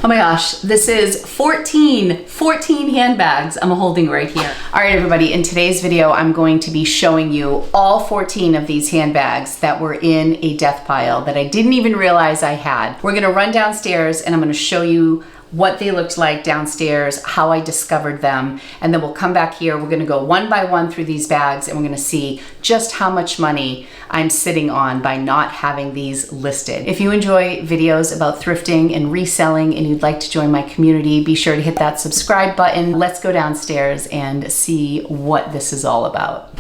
Oh my gosh, this is 14 handbags I'm holding right here. All right, everybody, in today's video, I'm going to be showing you all 14 of these handbags that were in a death pile that I didn't even realize I had. We're gonna run downstairs and I'm gonna show you what they looked like downstairs, how I discovered them, and then we'll come back here. We're gonna go one by one through these bags and we're gonna see just how much money I'm sitting on by not having these listed. If you enjoy videos about thrifting and reselling and you'd like to join my community, be sure to hit that subscribe button. Let's go downstairs and see what this is all about.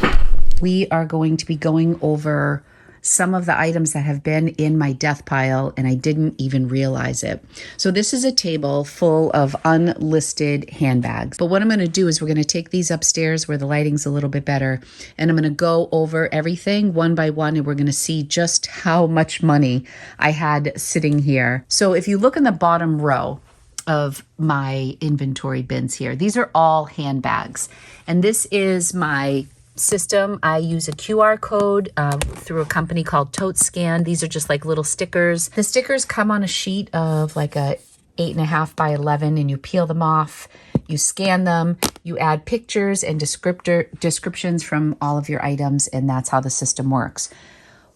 We are going to be going over some of the items that have been in my death pile and I didn't even realize it. So this is a table full of unlisted handbags. But what I'm going to do is we're going to take these upstairs where the lighting's a little bit better and I'm going to go over everything one by one and we're going to see just how much money I had sitting here. So if you look in the bottom row of my inventory bins here, these are all handbags. And this is my system. I use a QR code through a company called ToteScan. These are just like little stickers. The stickers come on a sheet of like a 8.5 by 11 and you peel them off, you scan them, you add pictures and descriptions from all of your items, and that's how the system works.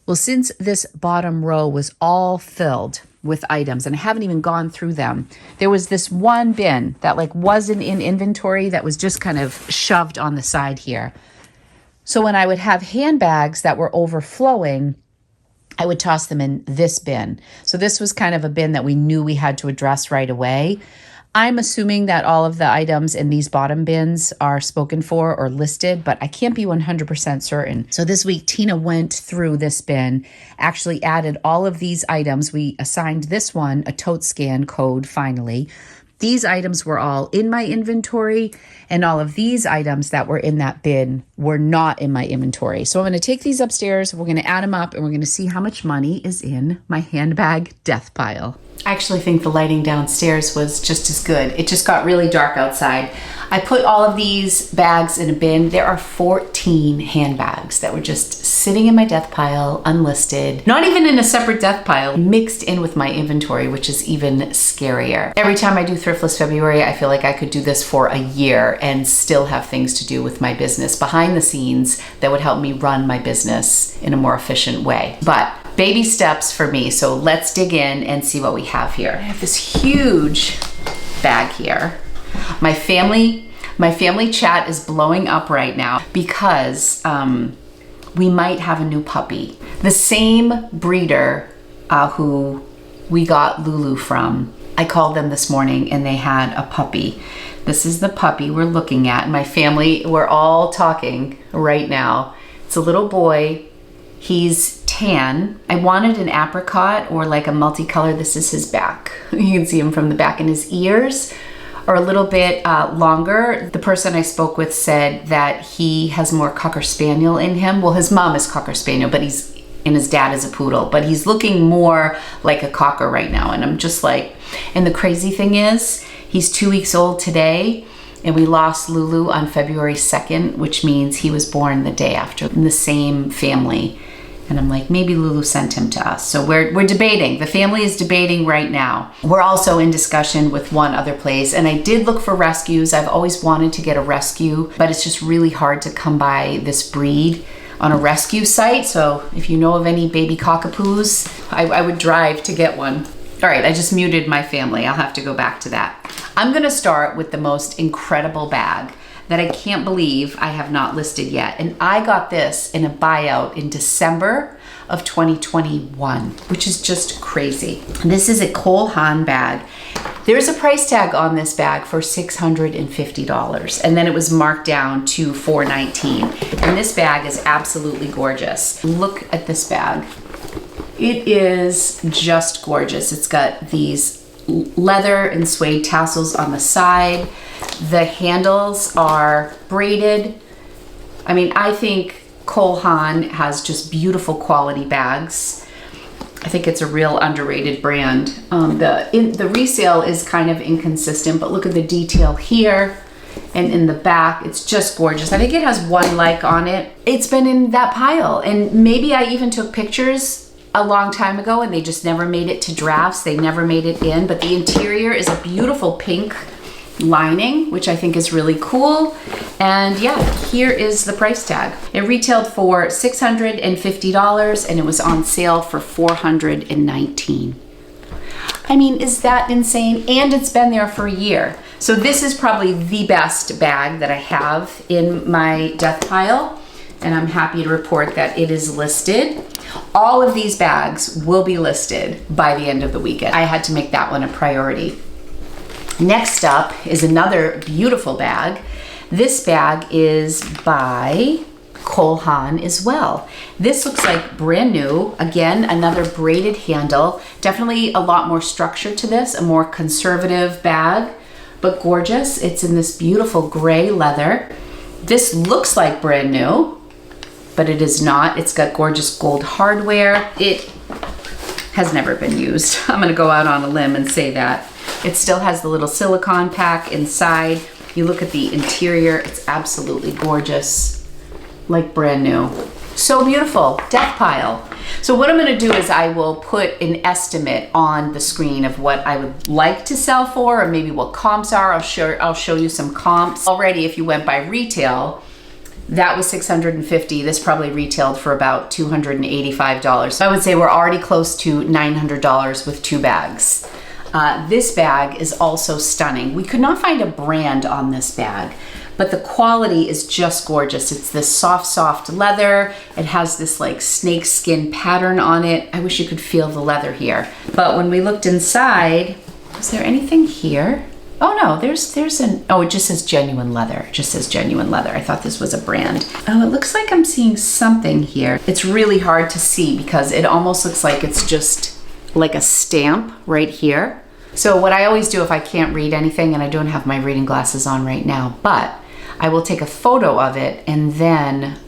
Well, since this bottom row was all filled with items and I haven't even gone through them, there was this one bin that like wasn't in inventory that was just kind of shoved on the side here. So when I would have handbags that were overflowing, I would toss them in this bin. So this was kind of a bin that we knew we had to address right away. I'm assuming that all of the items in these bottom bins are spoken for or listed, but I can't be 100% certain. So this week, Tina went through this bin, actually added all of these items. We assigned this one a ToteScan code finally. These items were all in my inventory, and all of these items that were in that bin were not in my inventory. So I'm going to take these upstairs, we're going to add them up, and we're going to see how much money is in my handbag death pile. I actually think the lighting downstairs was just as good. It just got really dark outside. I put all of these bags in a bin. There are 14 handbags that were just sitting in my death pile, unlisted, not even in a separate death pile, mixed in with my inventory, which is even scarier. Every time I do Thriftless February, I feel like I could do this for a year and still have things to do with my business behind the scenes that would help me run my business in a more efficient way. But baby steps for me. So let's dig in and see what we have here. I have this huge bag here. My family chat is blowing up right now because we might have a new puppy. The same breeder who we got Lulu from. I called them this morning and they had a puppy. This is the puppy we're looking at. My family, we're all talking right now. It's a little boy. He's tan. I wanted an apricot or like a multicolor. This is his back. You can see him from the back, and his ears are a little bit longer. The person I spoke with said that he has more Cocker Spaniel in him. Well, his mom is Cocker Spaniel, but his dad is a poodle, but he's looking more like a Cocker right now. And I'm just like, and the crazy thing is, he's 2 weeks old today, and we lost Lulu on February 2nd, which means he was born the day after in the same family. And I'm like, maybe Lulu sent him to us. So we're debating. The family is debating right now. We're also in discussion with one other place. And I did look for rescues. I've always wanted to get a rescue, but it's just really hard to come by this breed on a rescue site. So if you know of any baby cockapoos, I would drive to get one. All right, I just muted my family. I'll have to go back to that. I'm gonna start with the most incredible bag that I can't believe I have not listed yet. And I got this in a buyout in December of 2021, which is just crazy. This is a Cole Haan bag. There's a price tag on this bag for $650, and then it was marked down to $419. And this bag is absolutely gorgeous. Look at this bag. It is just gorgeous. It's got these leather and suede tassels on the side. The handles are braided. I mean, I think Cole Haan has just beautiful quality bags. I think it's a real underrated brand. The resale is kind of inconsistent, but look at the detail here and in the back. It's just gorgeous. I think it has one like on it. It's been in that pile, and maybe I even took pictures a long time ago and they just never made it to drafts. They never made it in, but the interior is a beautiful pink lining, which I think is really cool. And yeah, here is the price tag. It retailed for $650 and it was on sale for $419. I mean, is that insane? And it's been there for a year. So this is probably the best bag that I have in my death pile. And I'm happy to report that it is listed. All of these bags will be listed by the end of the weekend. I had to make that one a priority. Next up is another beautiful bag. This bag is by Cole Haan as well. This looks like brand new. Again, another braided handle. Definitely a lot more structure to this, a more conservative bag, but gorgeous. It's in this beautiful gray leather. This looks like brand new, but it is not. It's got gorgeous gold hardware. It has never been used. I'm gonna go out on a limb and say that. It still has the little silicone pack inside. You look at the interior, it's absolutely gorgeous, like brand new. So beautiful, death pile. So what I'm gonna do is I will put an estimate on the screen of what I would like to sell for, or maybe what comps are. I'll show you some comps. Already, if you went by retail, that was $650. This probably retailed for about $285. So I would say we're already close to $900 with two bags. This bag is also stunning. We could not find a brand on this bag, but the quality is just gorgeous. It's this soft leather. It has this like snake skin pattern on it. I wish you could feel the leather here. But when we looked inside, is there anything here? Oh no, oh, it just says genuine leather. It just says genuine leather. I thought this was a brand. Oh, it looks like I'm seeing something here. It's really hard to see because it almost looks like it's just like a stamp right here. So what I always do if I can't read anything, and I don't have my reading glasses on right now, but I will take a photo of it and then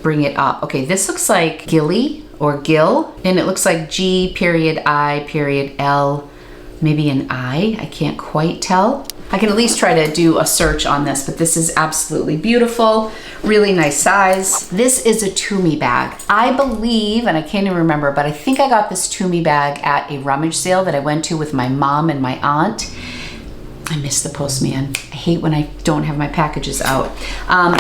bring it up. Okay, this looks like Gilly or Gill, and it looks like G.I.L, maybe an I can't quite tell. I can at least try to do a search on this, but this is absolutely beautiful, really nice size. This is a Tumi bag. I believe, and I can't even remember, but I think I got this Tumi bag at a rummage sale that I went to with my mom and my aunt. I miss the postman. I hate when I don't have my packages out.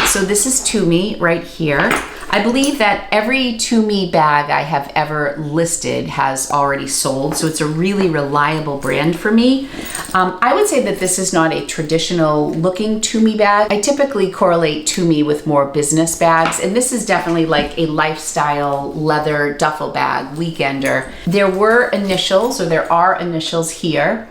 So this is Tumi right here. I believe that every Tumi bag I have ever listed has already sold, so it's a really reliable brand for me. I would say that this is not a traditional looking Tumi bag. I typically correlate Tumi with more business bags, and this is definitely like a lifestyle leather duffel bag, weekender. There were initials, or there are initials here,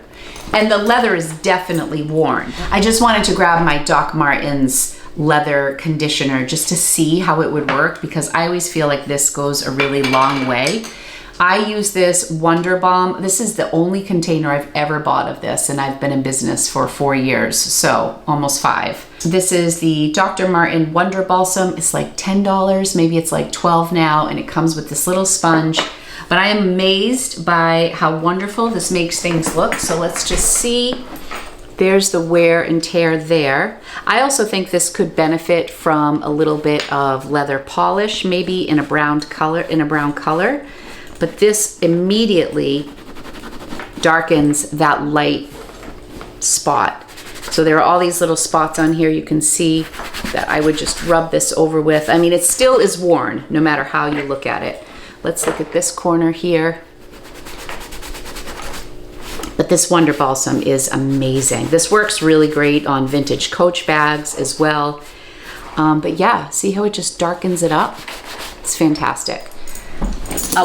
and the leather is definitely worn. I just wanted to grab my Doc Martens leather conditioner just to see how it would work, because I always feel like this goes a really long way. I use this Wonder Balm. This is the only container I've ever bought of this, and I've been in business for 4 years, so almost 5. This is the Dr. Martin Wonder Balsam. It's like $10, maybe it's like 12 now, and it comes with this little sponge. But I am amazed by how wonderful this makes things look. So let's just see. There's the wear and tear there. I also think this could benefit from a little bit of leather polish, maybe in a brown color, but this immediately darkens that light spot. So there are all these little spots on here you can see that I would just rub this over with. I mean, it still is worn no matter how you look at it. Let's look at this corner here. But this Wonder Balsam is amazing. This works really great on vintage Coach bags as well. But yeah, see how it just darkens it up? It's fantastic.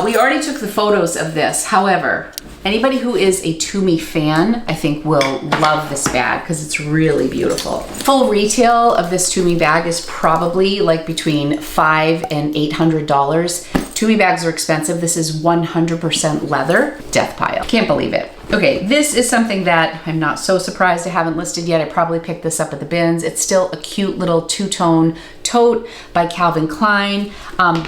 We already took the photos of this. However, anybody who is a Tumi fan, I think will love this bag because it's really beautiful. Full retail of this Tumi bag is probably like between $500 and $800. Tumi bags are expensive. This is 100% leather. Death pile. Can't believe it. Okay, this is something that I'm not so surprised I haven't listed yet. I probably picked this up at the bins. It's still a cute little two-tone tote by Calvin Klein.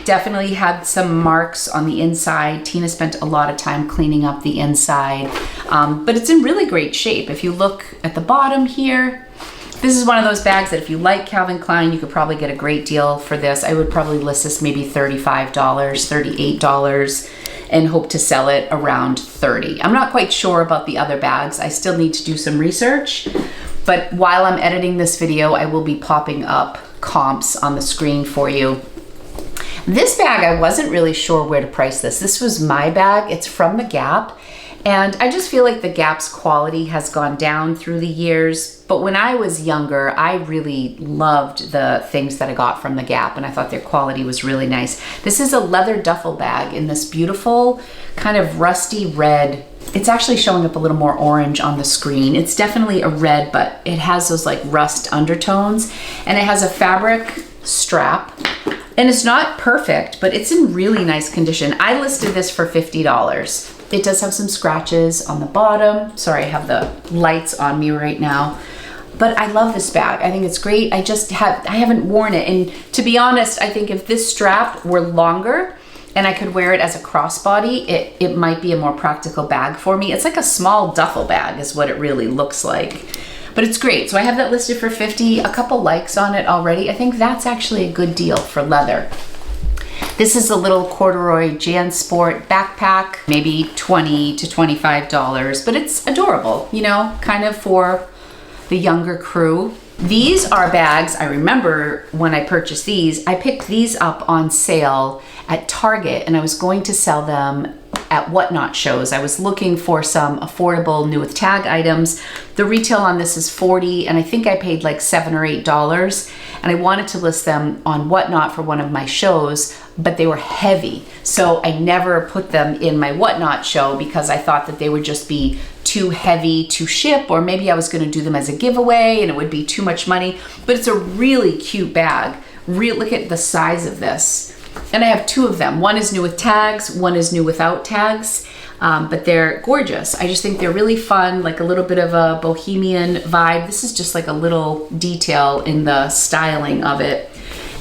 Definitely had some marks on the inside. Tina spent a lot of time cleaning up the inside, but it's in really great shape. If you look at the bottom here, this is one of those bags that if you like Calvin Klein, you could probably get a great deal for this. I would probably list this maybe $35, $38. and hope to sell it around 30. I'm not quite sure about the other bags. I still need to do some research, but while I'm editing this video, I will be popping up comps on the screen for you. This bag, I wasn't really sure where to price this. This was my bag. It's from the Gap. And I just feel like the Gap's quality has gone down through the years. But when I was younger, I really loved the things that I got from the Gap, and I thought their quality was really nice. This is a leather duffel bag in this beautiful kind of rusty red. It's actually showing up a little more orange on the screen. It's definitely a red, but it has those like rust undertones, and it has a fabric strap. And it's not perfect, but it's in really nice condition. I listed this for $50. It does have some scratches on the bottom. Sorry, I have the lights on me right now. But I love this bag. I think it's great. I haven't worn it. And to be honest, I think if this strap were longer and I could wear it as a crossbody, it might be a more practical bag for me. It's like a small duffel bag is what it really looks like. But it's great. So I have that listed for 50, a couple likes on it already. I think that's actually a good deal for leather. This is a little corduroy JanSport backpack, maybe $20 to $25, but it's adorable, you know, kind of for the younger crew. These are bags, I remember when I purchased these, I picked these up on sale at Target, and I was going to sell them at Whatnot shows. I was looking for some affordable new with tag items. The retail on this is $40, and I think I paid like $7 or $8, and I wanted to list them on Whatnot for one of my shows, but they were heavy. So I never put them in my Whatnot show because I thought that they would just be too heavy to ship, or maybe I was gonna do them as a giveaway and it would be too much money. But it's a really cute bag. Look at the size of this. And I have two of them. One is new with tags, one is new without tags, but they're gorgeous. I just think they're really fun, like a little bit of a bohemian vibe. This is just like a little detail in the styling of it.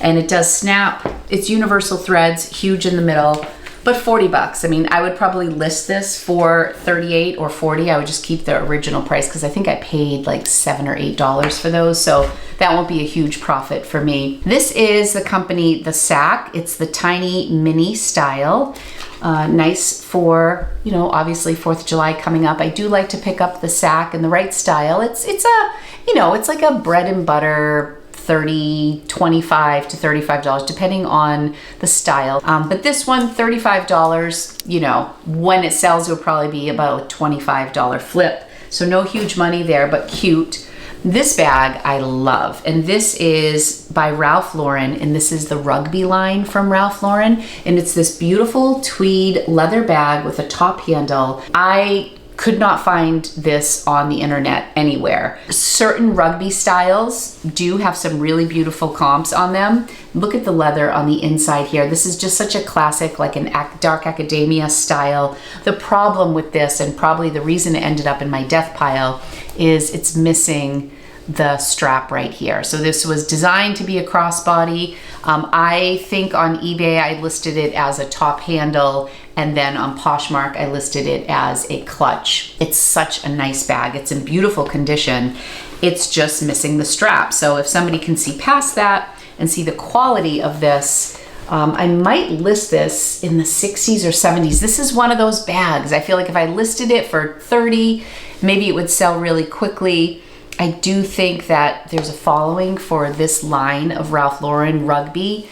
And it does snap. It's universal threads, huge in the middle, but $40. I mean, I would probably list this for 38 or 40. I would just keep the original price because I think I paid like $7 or $8 for those. So that won't be a huge profit for me. This is the company, the Sack. It's the tiny mini style. Nice for, you know, obviously 4th of July coming up. I do like to pick up the Sack in the right style. It's a, you know, it's like a bread and butter, $25 to $35, depending on the style. But this one, $35, you know, when it sells, it will probably be about a $25 flip. So no huge money there, but cute. This bag I love, and this is by Ralph Lauren, and this is the rugby line from Ralph Lauren, and it's this beautiful tweed leather bag with a top handle. I could not find this on the internet anywhere. Certain rugby styles do have some really beautiful comps on them. Look at the leather on the inside here. This is just such a classic, like an dark academia style. The problem with this, and probably the reason it ended up in my death pile, is it's missing the strap right here. So this was designed to be a crossbody. I think on eBay I listed it as a top handle, and then on Poshmark I listed it as a clutch. It's such a nice bag. It's in beautiful condition. It's just missing the strap. So if somebody can see past that and see the quality of this, I might list this in the 60s or 70s. This is one of those bags. I feel like if I listed it for 30, maybe it would sell really quickly. I do think that there's a following for this line of Ralph Lauren rugby.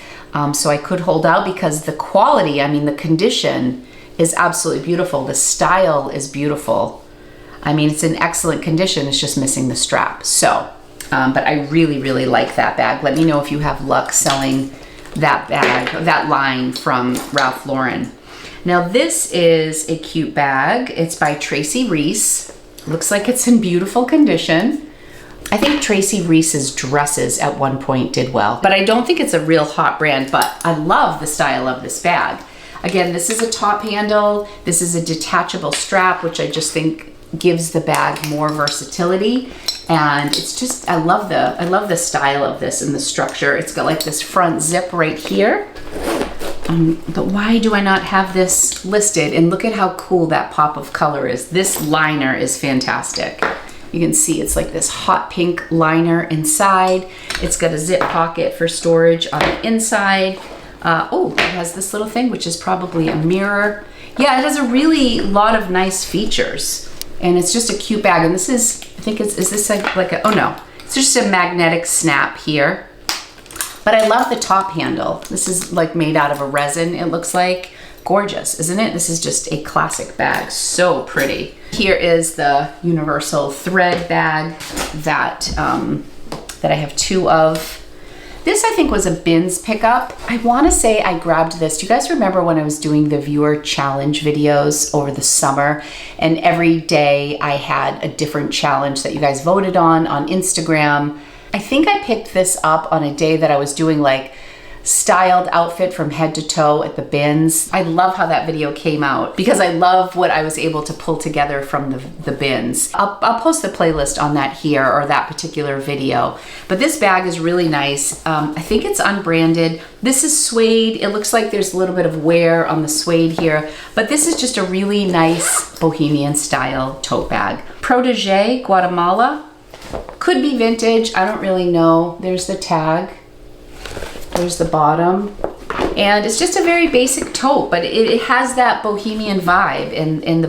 So I could hold out because the quality, I mean, the condition is absolutely beautiful. The style is beautiful. I mean, it's in excellent condition. It's just missing the strap. So, but I really, really like that bag. Let me know if you have luck selling that bag, that line from Ralph Lauren. Now this is a cute bag. It's by Tracy Reese. Looks like it's in beautiful condition. I think Tracy Reese's dresses at one point did well, but I don't think it's a real hot brand, but I love the style of this bag. Again, this is a top handle. This is a detachable strap, which I just think gives the bag more versatility. And it's just, I love the style of this and the structure. It's got like this front zip right here. But why do I not have this listed? And look at how cool that pop of color is. This liner is fantastic. You can see it's like this hot pink liner inside. It's got a zip pocket for storage on the inside. Oh, it has this little thing, which is probably a mirror. Yeah, it has a really lot of nice features. And it's just a cute bag. And this is, I think is this like a, oh no. It's just a magnetic snap here. But I love the top handle. This is like made out of a resin, it looks like. Gorgeous, isn't it? This is just a classic bag, so pretty. Here is the universal thread bag that, that I have 2 of. This I think was a bins pickup. I wanna say I grabbed this. Do you guys remember when I was doing the viewer challenge videos over the summer? And every day I had a different challenge that you guys voted on Instagram. I think I picked this up on a day that I was doing like styled outfit from head to toe at the bins. I love how that video came out because I love what I was able to pull together from the bins. I'll post the playlist on that here, or that particular video. But this bag is really nice. I think it's unbranded. This is suede. It looks like there's a little bit of wear on the suede here, but this is just a really nice bohemian style tote bag. Protege, Guatemala. Could be vintage, I don't really know. There's the tag. There's the bottom, and it's just a very basic tote, but it has that bohemian vibe and the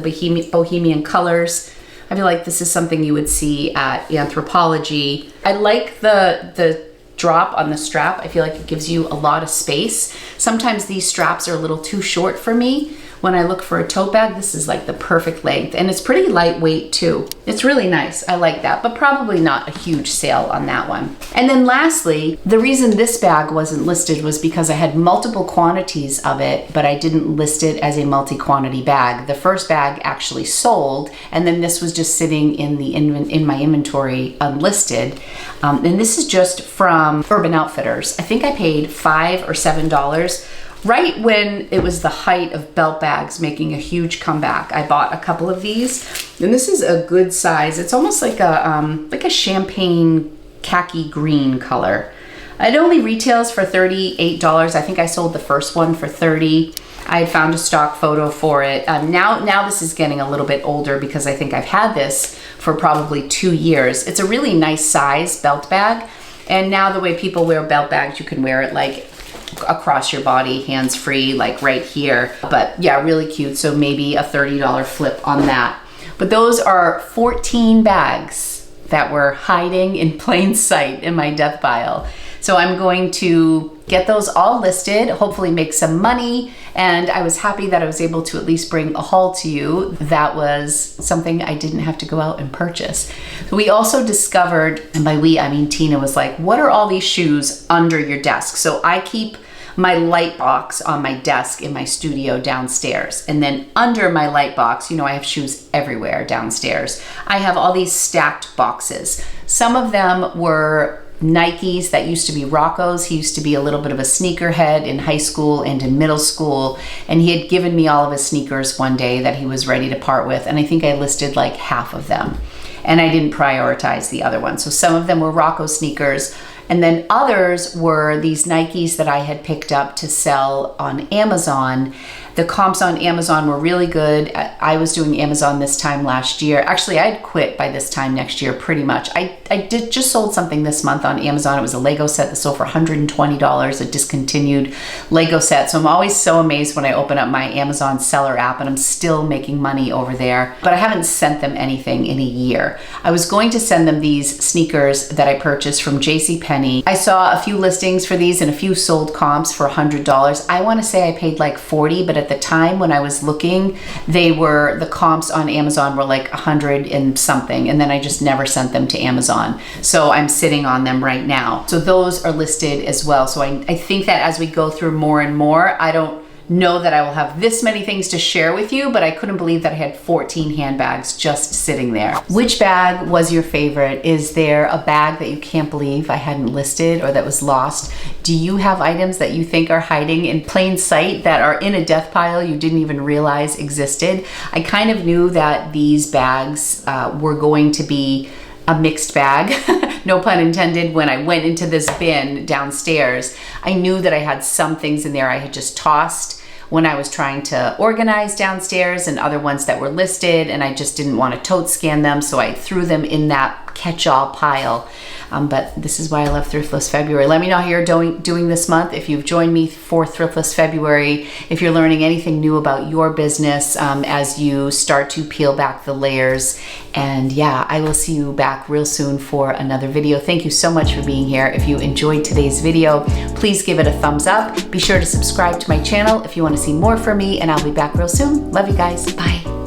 bohemian colors. I feel like this is something you would see at Anthropologie. I like the drop on the strap. I feel like it gives you a lot of space. Sometimes these straps are a little too short for me. When I look for a tote bag, this is like the perfect length, and it's pretty lightweight too. It's really nice, I like that, but probably not a huge sale on that one. And then lastly, the reason this bag wasn't listed was because I had multiple quantities of it, but I didn't list it as a multi-quantity bag. The first bag actually sold, and then this was just sitting in my inventory unlisted. And this is just from Urban Outfitters. I think I paid $5 or $7. Right when it was the height of belt bags making a huge comeback, I bought a couple of these, and this is a good size. It's almost like a champagne khaki green color. It only retails for $38. I think I sold the first one for $30. I had found a stock photo for it. Now this is getting a little bit older because I think I've had this for probably 2 years. It's a really nice size belt bag, and now the way people wear belt bags, you can wear it like across your body, hands-free, like right here. But yeah, really cute. So maybe a $30 flip on that. But those are 14 bags that were hiding in plain sight in my death pile. So I'm going to get those all listed, hopefully make some money. And I was happy that I was able to at least bring a haul to you. That was something I didn't have to go out and purchase. We also discovered, and by we, I mean Tina was like, what are all these shoes under your desk? So I keep my light box on my desk in my studio downstairs. And then under my light box, you know, I have shoes everywhere downstairs. I have all these stacked boxes. Some of them were Nikes that used to be Rocco's. He used to be a little bit of a sneakerhead in high school and in middle school. And he had given me all of his sneakers one day that he was ready to part with. And I think I listed like half of them. And I didn't prioritize the other ones. So some of them were Rocco sneakers. And then others were these Nikes that I had picked up to sell on Amazon. The comps on Amazon were really good. I was doing Amazon this time last year. Actually, I'd quit by this time next year pretty much. I just sold something this month on Amazon. It was a Lego set that sold for $120, a discontinued Lego set. So I'm always so amazed when I open up my Amazon seller app and I'm still making money over there. But I haven't sent them anything in a year. I was going to send them these sneakers that I purchased from JCPenney. I saw a few listings for these and a few sold comps for $100. I want to say I paid like $40, but at the time when I was looking, the comps on Amazon were like 100 and something, and then I just never sent them to Amazon. So I'm sitting on them right now. So those are listed as well. So I think that as we go through more and more, I don't know that I will have this many things to share with you, but I couldn't believe that I had 14 handbags just sitting there. Which bag was your favorite? Is there a bag that you can't believe I hadn't listed or that was lost? Do you have items that you think are hiding in plain sight that are in a death pile you didn't even realize existed? I kind of knew that these bags were going to be a mixed bag, no pun intended. When I went into this bin downstairs, I knew that I had some things in there I had just tossed when I was trying to organize downstairs, and other ones that were listed, and I just didn't want to tote scan them, so I threw them in that catch-all pile. But this is why I love Thriftless February. Let me know how you're doing this month. If you've joined me for Thriftless February, if you're learning anything new about your business as you start to peel back the layers. And yeah, I will see you back real soon for another video. Thank you so much for being here. If you enjoyed today's video, please give it a thumbs up. Be sure to subscribe to my channel if you want to see more from me, and I'll be back real soon. Love you guys. Bye.